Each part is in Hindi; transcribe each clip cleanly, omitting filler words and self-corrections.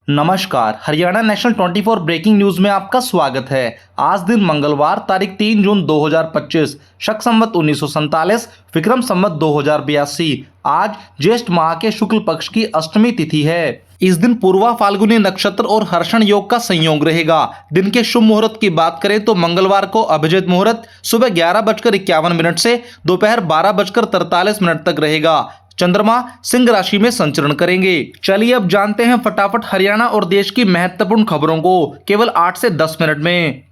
नमस्कार, हरियाणा नेशनल 24 ब्रेकिंग न्यूज में आपका स्वागत है। आज दिन मंगलवार तारीख 3 जून 2025, शक संवत 1947, विक्रम संवत 2082। आज ज्येष्ठ माह के शुक्ल पक्ष की अष्टमी तिथि है। इस दिन पूर्वा फाल्गुनी नक्षत्र और हर्षण योग का संयोग रहेगा। दिन के शुभ मुहूर्त की बात करें तो मंगलवार को अभिजित मुहूर्त सुबह 11:51 से दोपहर 12:43 तक रहेगा। चंद्रमा सिंह राशि में संचरण करेंगे। चलिए अब जानते हैं फटाफट हरियाणा और देश की महत्वपूर्ण खबरों को केवल 8 से 10 मिनट में।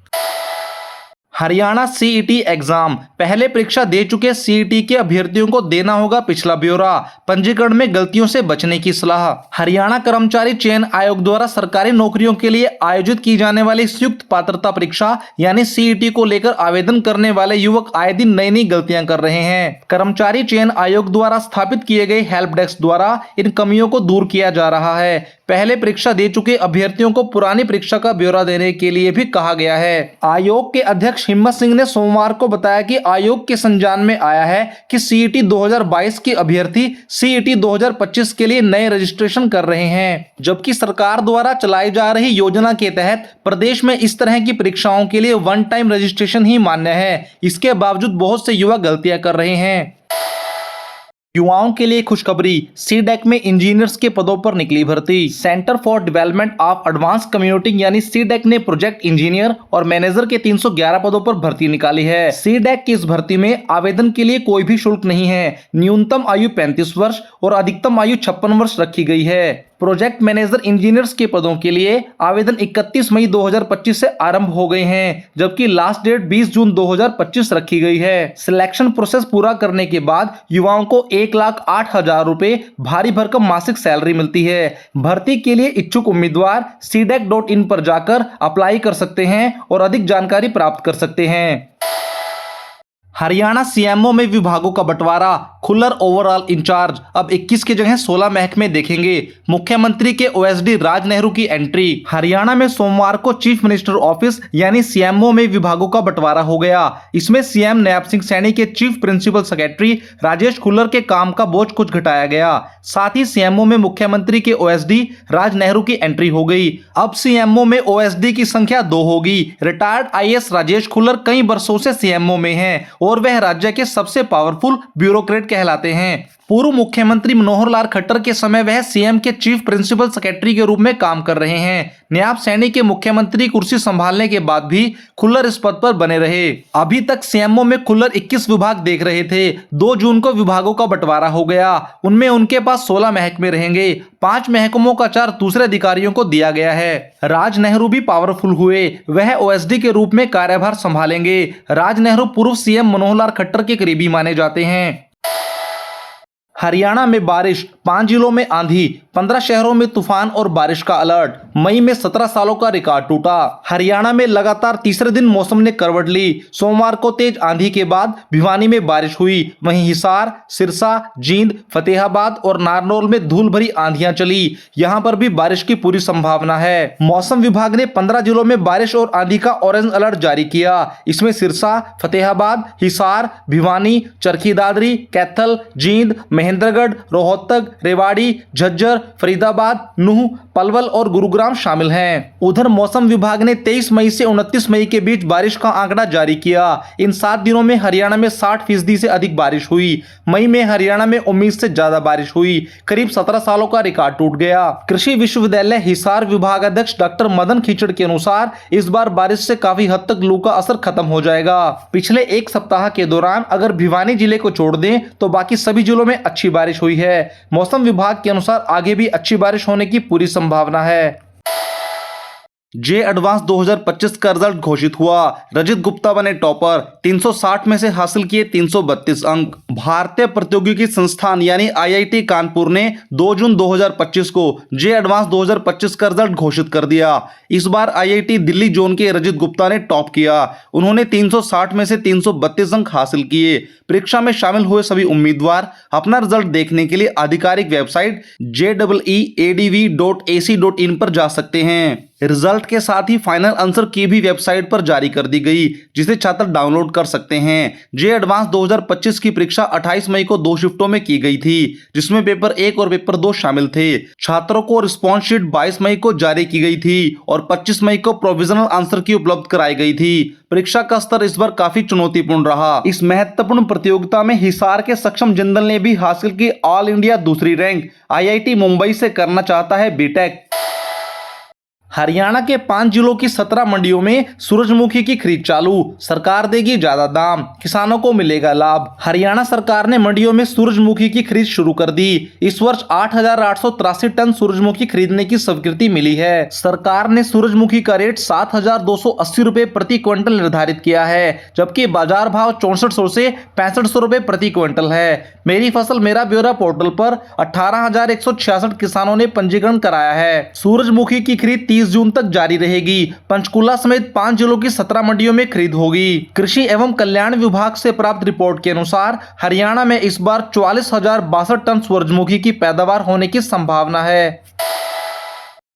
हरियाणा सीईटी एग्जाम, पहले परीक्षा दे चुके सीईटी के अभ्यर्थियों को देना होगा पिछला ब्यौरा। पंजीकरण में गलतियों से बचने की सलाह। हरियाणा कर्मचारी चयन आयोग द्वारा सरकारी नौकरियों के लिए आयोजित की जाने वाली संयुक्त पात्रता परीक्षा यानी सीईटी को लेकर आवेदन करने वाले युवक आए दिन नई नई गलतियां कर रहे हैं। कर्मचारी चयन आयोग द्वारा स्थापित किए गए हेल्प डेस्क द्वारा इन कमियों को दूर किया जा रहा है। पहले परीक्षा दे चुके अभ्यर्थियों को पुरानी परीक्षा का ब्यौरा देने के लिए भी कहा गया है। आयोग के अध्यक्ष हिम्मत सिंह ने सोमवार को बताया कि आयोग के संज्ञान में आया है कि सीईटी 2022 के अभ्यर्थी सीईटी 2025 के लिए नए रजिस्ट्रेशन कर रहे हैं, जबकि सरकार द्वारा चलाई जा रही योजना के तहत प्रदेश में इस तरह की परीक्षाओं के लिए वन टाइम रजिस्ट्रेशन ही मान्य है। इसके बावजूद बहुत से युवा गलतियां कर रहे हैं। युवाओं के लिए खुशखबरी, सीडेक में इंजीनियर्स के पदों पर निकली भर्ती। Centre for development of advance computing यानी सीडेक ने प्रोजेक्ट इंजीनियर और मैनेजर के 311 पदों पर भर्ती निकाली है। सीडेक की इस भर्ती में आवेदन के लिए कोई भी शुल्क नहीं है। न्यूनतम आयु 35 वर्ष और अधिकतम आयु 56 वर्ष रखी गई है। प्रोजेक्ट मैनेजर इंजीनियर्स के पदों के लिए आवेदन 31 मई 2025 से आरंभ हो गए हैं, जबकि लास्ट डेट 20 जून 2025 रखी गई है। सिलेक्शन प्रोसेस पूरा करने के बाद युवाओं को 1,08,000 रुपए भारी भरकम मासिक सैलरी मिलती है। भर्ती के लिए इच्छुक उम्मीदवार cdec.in पर जाकर अप्लाई कर सकते हैं और अधिक जानकारी प्राप्त कर सकते हैं। हरियाणा सीएमओ में विभागों का बंटवारा, खुल्लर ओवरऑल इंचार्ज, अब 21 की जगह 16 महकमे देखेंगे। मुख्यमंत्री के ओएसडी राज नेहरू की एंट्री। हरियाणा में सोमवार को चीफ मिनिस्टर ऑफिस यानी सीएमओ में विभागों का बंटवारा हो गया। इसमें सीएम नायब सिंह सैनी के chief principal secretary Rajesh Khullar के काम का बोझ कुछ घटाया गया। साथ ही सीएमओ में मुख्यमंत्री के ओएसडी राज नेहरू की एंट्री हो गई। अब सीएमओ में ओएसडी की संख्या 2 होगी। रिटायर्ड आईएएस राजेश खुल्लर कई वर्षों से सीएमओ में हैं और वह राज्य के सबसे पावरफुल ब्यूरोक्रेट कहलाते हैं। पूर्व मुख्यमंत्री मनोहर लाल खट्टर के समय वह सीएम के चीफ प्रिंसिपल सेक्रेटरी के रूप में काम कर रहे हैं। नायब सैनी के मुख्यमंत्री कुर्सी संभालने के बाद भी खुल्लर इस पद पर बने रहे। अभी तक सीएमओ में खुल्लर 21 विभाग देख रहे थे। 2 जून को विभागों का बंटवारा हो गया। उनमें उनके पास 16 महकमे रहेंगे। 5 महकमों का चार्ज दूसरे अधिकारियों को दिया गया है। राज नेहरू भी पावरफुल हुए, वह ओएसडी के रूप में कार्यभार संभालेंगे। राज नेहरू पूर्व सीएम मनोहर लाल खट्टर के करीबी माने जाते हैं। हरियाणा में बारिश, 5 जिलों में आंधी, 15 शहरों में तूफान और बारिश का अलर्ट। मई में 17 सालों का रिकॉर्ड टूटा। हरियाणा में लगातार तीसरे दिन मौसम ने करवट ली। सोमवार को तेज आंधी के बाद भिवानी में बारिश हुई। वहीं हिसार, सिरसा, जींद, फतेहाबाद और नारनौल में धूल भरी आंधियां चली। यहां पर भी बारिश की पूरी संभावना है। मौसम विभाग ने 15 जिलों में बारिश और आंधी का ऑरेंज अलर्ट जारी किया। इसमें सिरसा, फतेहाबाद, हिसार, भिवानी, चरखी दादरी, कैथल, जींद, महेंद्रगढ़, रोहतक, रेवाड़ी, झज्जर, फरीदाबाद, नूह, पलवल और गुरुग्राम शामिल हैं। उधर मौसम विभाग ने 23 मई से 29 मई के बीच बारिश का आंकड़ा जारी किया। इन 7 दिनों में हरियाणा में 60% से अधिक बारिश हुई। मई में हरियाणा में उम्मीद से ज्यादा बारिश हुई। करीब 17 सालों का रिकॉर्ड टूट गया। कृषि विश्वविद्यालय हिसार विभाग अध्यक्ष डॉक्टर मदन खीचड़ के अनुसार इस बार बारिश से काफी हद तक लू का असर खत्म हो जाएगा। पिछले एक सप्ताह के दौरान अगर भिवानी जिले को छोड़ दें तो बाकी सभी जिलों में अच्छी बारिश हुई है। मौसम विभाग के अनुसार आगे भी अच्छी बारिश होने की पूरी संभावना है। जे एडवांस 2025 का रिजल्ट घोषित हुआ। रजत गुप्ता बने टॉपर, 360 में से हासिल किए 332 अंक। भारतीय प्रौद्योगिकी संस्थान यानी आईआईटी कानपुर ने 2 जून 2025 को जे एडवांस 2025 का रिजल्ट घोषित कर दिया। इस बार आईआईटी दिल्ली जोन के रजत गुप्ता ने टॉप किया। उन्होंने 360 में से 332 अंक हासिल किए। परीक्षा में शामिल हुए सभी उम्मीदवार अपना रिजल्ट देखने के लिए आधिकारिक वेबसाइट jeeadv.ac.in पर जा सकते हैं। रिजल्ट के साथ ही फाइनल आंसर की भी वेबसाइट पर जारी कर दी गई, जिसे छात्र डाउनलोड कर सकते हैं। जे एडवांस 2025 की परीक्षा 28 मई को 2 शिफ्टों में की गई थी, जिसमें पेपर 1 और पेपर 2 शामिल थे। छात्रों को रिस्पॉन्स शीट 22 मई को जारी की गई थी और 25 मई को प्रोविजनल आंसर की उपलब्ध कराई गई थी। परीक्षा का स्तर इस बार काफी चुनौतीपूर्ण रहा। इस महत्वपूर्ण प्रतियोगिता में हिसार के सक्षम जिंदल ने भी हासिल की ऑल इंडिया दूसरी रैंक। आईआईटी मुंबई से करना चाहता है बीटेक। हरियाणा के 5 जिलों की 17 मंडियों में सूरजमुखी की खरीद चालू, सरकार देगी ज्यादा दाम, किसानों को मिलेगा लाभ। हरियाणा सरकार ने मंडियों में सूरजमुखी की खरीद शुरू कर दी। इस वर्ष 8,883 टन सूरजमुखी खरीदने की स्वीकृति मिली है। सरकार ने सूरजमुखी का रेट 7,280 रुपए प्रति क्विंटल निर्धारित किया है, जबकि बाजार भाव 6400 से 6500 रुपए प्रति क्विंटल है। मेरी फसल मेरा ब्यौरा पोर्टल पर 18,166 किसानों ने पंजीकरण कराया है। सूरजमुखी की खरीद 30 जून तक जारी रहेगी। पंचकुला समेत 5 जिलों की 17 मंडियों में खरीद होगी। कृषि एवं कल्याण विभाग से प्राप्त रिपोर्ट के अनुसार हरियाणा में इस बार 44,062 टन सूरजमुखी की पैदावार होने की संभावना है।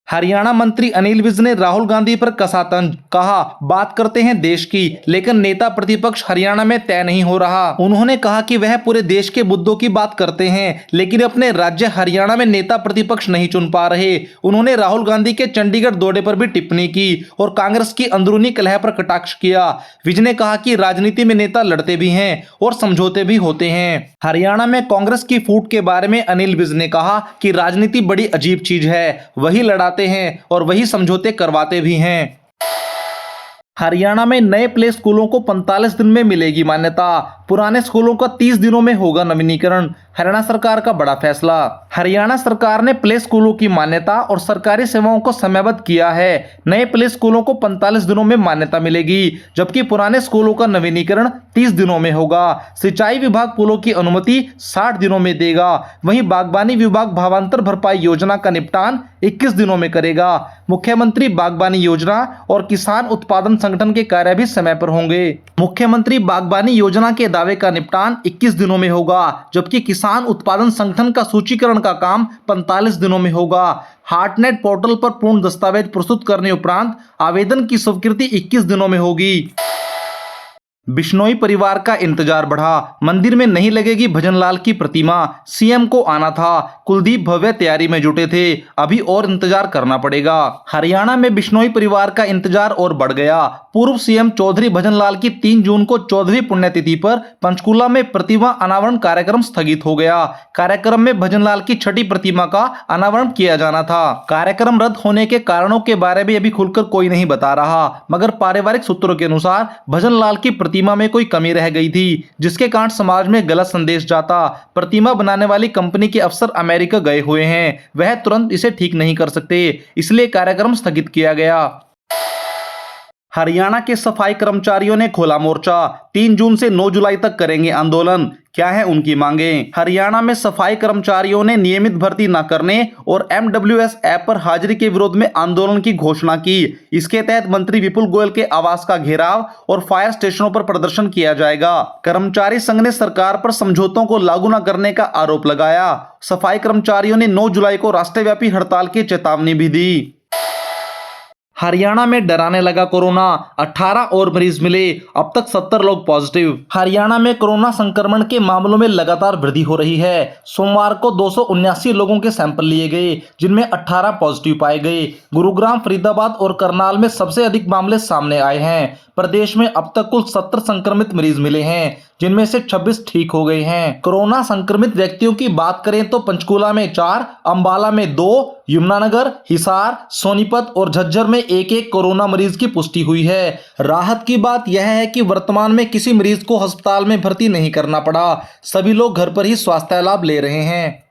हरियाणा मंत्री अनिल विज ने राहुल गांधी पर कसा तंज, कहा बात करते हैं देश की, लेकिन नेता प्रतिपक्ष हरियाणा में तय नहीं हो रहा। उन्होंने कहा कि वह पूरे देश के मुद्दों की बात करते हैं, लेकिन अपने राज्य हरियाणा में नेता प्रतिपक्ष नहीं चुन पा रहे। उन्होंने राहुल गांधी के चंडीगढ़ दौरे पर भी टिप्पणी की और कांग्रेस की अंदरूनी कलह पर कटाक्ष किया। विज ने कहा कि राजनीति में नेता लड़ते भी हैं और समझौते भी होते हैं। हरियाणा में कांग्रेस की फूट के बारे में अनिल विज ने कहा कि राजनीति बड़ी अजीब चीज है, वही लड़ाते हैं और वही समझौते करवाते भी हैं। हरियाणा में नए प्ले स्कूलों को 45 दिन में मिलेगी मान्यता, पुराने स्कूलों का 30 दिनों में होगा नवीनीकरण। हरियाणा सरकार का बड़ा फैसला। हरियाणा सरकार ने प्ले स्कूलों की मान्यता और सरकारी सेवाओं को समयबद्ध किया है। नए प्ले स्कूलों को 45 दिनों में मान्यता मिलेगी, जबकि पुराने स्कूलों का नवीनीकरण 30 दिनों में होगा। सिंचाई विभाग पुलों की अनुमति 60 दिनों में देगा। वहीं बागबानी विभाग भावांतर भरपाई योजना का निपटान 21 दिनों में करेगा। मुख्यमंत्री बागबानी योजना और किसान उत्पादन संगठन के कार्य भी समय पर होंगे। मुख्यमंत्री बागबानी योजना के दावे का निपटान 21 दिनों में होगा, जबकि किसान उत्पादन संगठन का सूचीकरण का काम 45 दिनों में होगा। हार्टनेट पोर्टल पर पूर्ण दस्तावेज प्रस्तुत करने उपरांत आवेदन की स्वीकृति 21 दिनों में होगी। बिश्नोई परिवार का इंतजार बढ़ा, मंदिर में नहीं लगेगी भजनलाल की प्रतिमा, सीएम को आना था, कुलदीप भव्य तैयारी में जुटे थे, अभी और इंतजार करना पड़ेगा। हरियाणा में बिश्नोई परिवार का इंतजार और बढ़ गया। पूर्व सीएम चौधरी भजनलाल की 3 जून को 14वीं पुण्यतिथि पर पंचकूला में प्रतिमा अनावरण कार्यक्रम स्थगित हो गया। कार्यक्रम में भजनलाल की छठी प्रतिमा का अनावरण किया जाना था। कार्यक्रम रद्द होने के कारणों के बारे में अभी खुलकर कोई नहीं बता रहा, मगर पारिवारिक सूत्रों के अनुसार भजनलाल की प्रतिमा में कोई कमी रह गई थी, जिसके कारण समाज में गलत संदेश जाता। प्रतिमा बनाने वाली कंपनी के अफसर अमेरिका गए हुए हैं, वह तुरंत इसे ठीक नहीं कर सकते, इसलिए कार्यक्रम स्थगित किया गया। हरियाणा के सफाई कर्मचारियों ने खोला मोर्चा, 3 जून से 9 जुलाई तक करेंगे आंदोलन। क्या है उनकी मांगें? हरियाणा में सफाई कर्मचारियों ने नियमित भर्ती न करने और MWS ऐप पर हाजिरी के विरोध में आंदोलन की घोषणा की। इसके तहत मंत्री विपुल गोयल के आवास का घेराव और फायर स्टेशनों पर प्रदर्शन किया जाएगा। कर्मचारी संघ ने सरकार पर समझौतों को लागू न करने का आरोप लगाया। सफाई कर्मचारियों ने 9 जुलाई को राष्ट्रव्यापी हड़ताल की चेतावनी भी दी। हरियाणा में डराने लगा कोरोना, 18 और मरीज मिले, अब तक 70 लोग पॉजिटिव। हरियाणा में कोरोना संक्रमण के मामलों में लगातार वृद्धि हो रही है। सोमवार को 279 लोगों के सैंपल लिए गए, जिनमें 18 पॉजिटिव पाए गए। गुरुग्राम, फरीदाबाद और करनाल में सबसे अधिक मामले सामने आए हैं। प्रदेश में अब तक कुल 70 संक्रमित मरीज मिले हैं, जिनमें से 26 ठीक हो गए हैं। कोरोना संक्रमित व्यक्तियों की बात करें तो पंचकूला में 4, अंबाला में 2, यमुनानगर, हिसार, सोनीपत और झज्जर में एक कोरोना मरीज की पुष्टि हुई है। राहत की बात यह है कि वर्तमान में किसी मरीज को अस्पताल में भर्ती नहीं करना पड़ा, सभी लोग घर पर ही स्वास्थ्य लाभ ले रहे हैं।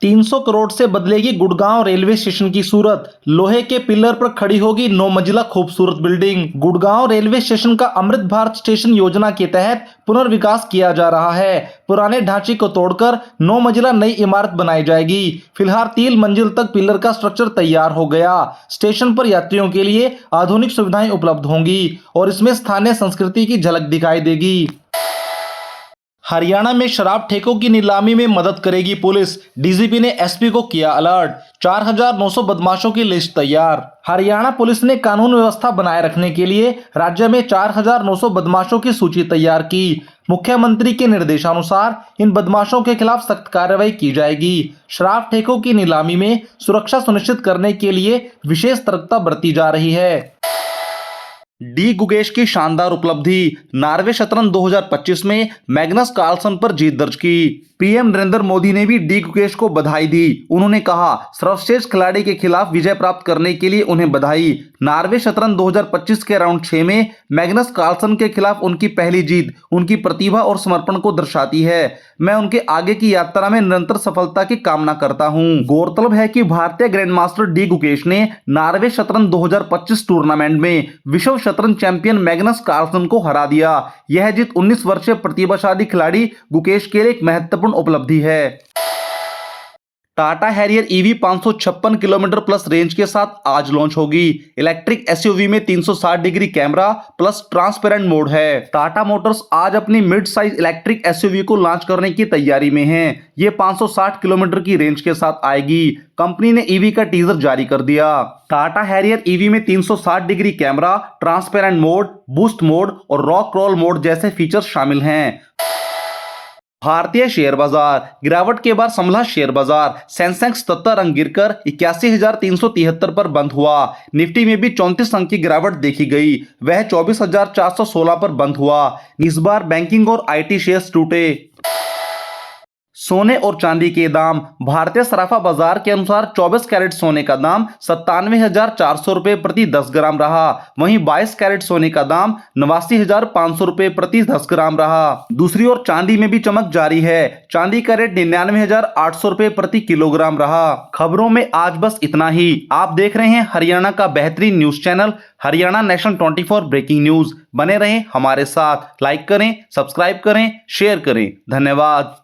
300 करोड़ से बदलेगी गुड़गांव रेलवे स्टेशन की सूरत, लोहे के पिलर पर खड़ी होगी 9 मंजिला खूबसूरत बिल्डिंग। गुड़गांव रेलवे स्टेशन का अमृत भारत स्टेशन योजना के तहत पुनर्विकास किया जा रहा है। पुराने ढांचे को तोड़कर 9 मंजिला नई इमारत बनाई जाएगी। फिलहाल 3 मंजिल तक पिलर का स्ट्रक्चर तैयार हो गया। स्टेशन पर यात्रियों के लिए आधुनिक सुविधाएं उपलब्ध होंगी और इसमें स्थानीय संस्कृति की झलक दिखाई देगी। हरियाणा में शराब ठेकों की नीलामी में मदद करेगी पुलिस, डीजीपी ने एसपी को किया अलर्ट। 4,900 बदमाशों की लिस्ट तैयार। हरियाणा पुलिस ने कानून व्यवस्था बनाए रखने के लिए राज्य में 4,900 बदमाशों की सूची तैयार की। मुख्यमंत्री के निर्देशानुसार इन बदमाशों के खिलाफ सख्त कार्रवाई की जाएगी। शराब ठेकों की नीलामी में सुरक्षा सुनिश्चित करने के लिए विशेष सतर्कता बरती जा रही है। डी गुकेश की शानदार उपलब्धि, नॉर्वे शतरंज 2025 में मैग्नस कार्लसन पर जीत दर्ज की। पीएम नरेंद्र मोदी ने भी डी गुकेश को बधाई दी। उन्होंने कहा, सर्वश्रेष्ठ खिलाड़ी के खिलाफ विजय प्राप्त करने के लिए उन्हें बधाई। नॉर्वे शतरंज 2025 के राउंड 6 में मैग्नस कार्लसन के खिलाफ उनकी पहली जीत उनकी प्रतिभा और समर्पण को दर्शाती है। मैं उनके आगे की यात्रा में निरंतर सफलता की कामना करता हूं। गौरतलब है कि भारतीय ग्रैंडमास्टर डी गुकेश ने नॉर्वे शतरंज 2025 टूर्नामेंट में विश्व शतरंज चैंपियन मैग्नस कार्लसन को हरा दिया। यह जीत 19 वर्षीय प्रतिभाशाली खिलाड़ी गुकेश के लिए एक महत्वपूर्ण उपलब्धि है। Tata Harrier EV 556 kilometre plus range के साथ आज लॉन्च होगी। इलेक्ट्रिक एसयूवी में 360 degree camera plus transparent mode है। टाटा मोटर्स आज अपनी मिड साइज इलेक्ट्रिक एसयूवी को लॉन्च करने की तैयारी में है। ये 560 किलोमीटर की रेंज के साथ आएगी। कंपनी ने ईवी का टीजर जारी कर दिया। टाटा हैरियर ईवी में 360 degree camera, transparent mode, boost mode और रॉक क्रॉल मोड जैसे फीचर्स शामिल हैं। भारतीय शेयर बाजार गिरावट के बाद संभला शेयर बाजार। सेंसेक्स 77 अंक गिरकर 81,373 पर बंद हुआ। निफ्टी में भी 34 अंक की गिरावट देखी गई, वह 24,416 पर बंद हुआ। इस बार बैंकिंग और आईटी शेयर्स टूटे। सोने और चांदी के दाम, भारतीय सराफा बाजार के अनुसार 24 कैरेट सोने का दाम 97,400 रुपए प्रति 10 ग्राम रहा। वहीं 22 कैरेट सोने का दाम 89,500 रुपए प्रति 10 ग्राम रहा। दूसरी ओर चांदी में भी चमक जारी है। चांदी का रेट 99,800 रुपए प्रति किलोग्राम रहा। खबरों में आज बस इतना ही। आप देख रहे हैं हरियाणा का बेहतरीन news channel Haryana national 24 breaking news. बने रहें हमारे साथ। लाइक करें, सब्सक्राइब करें, शेयर करें। धन्यवाद।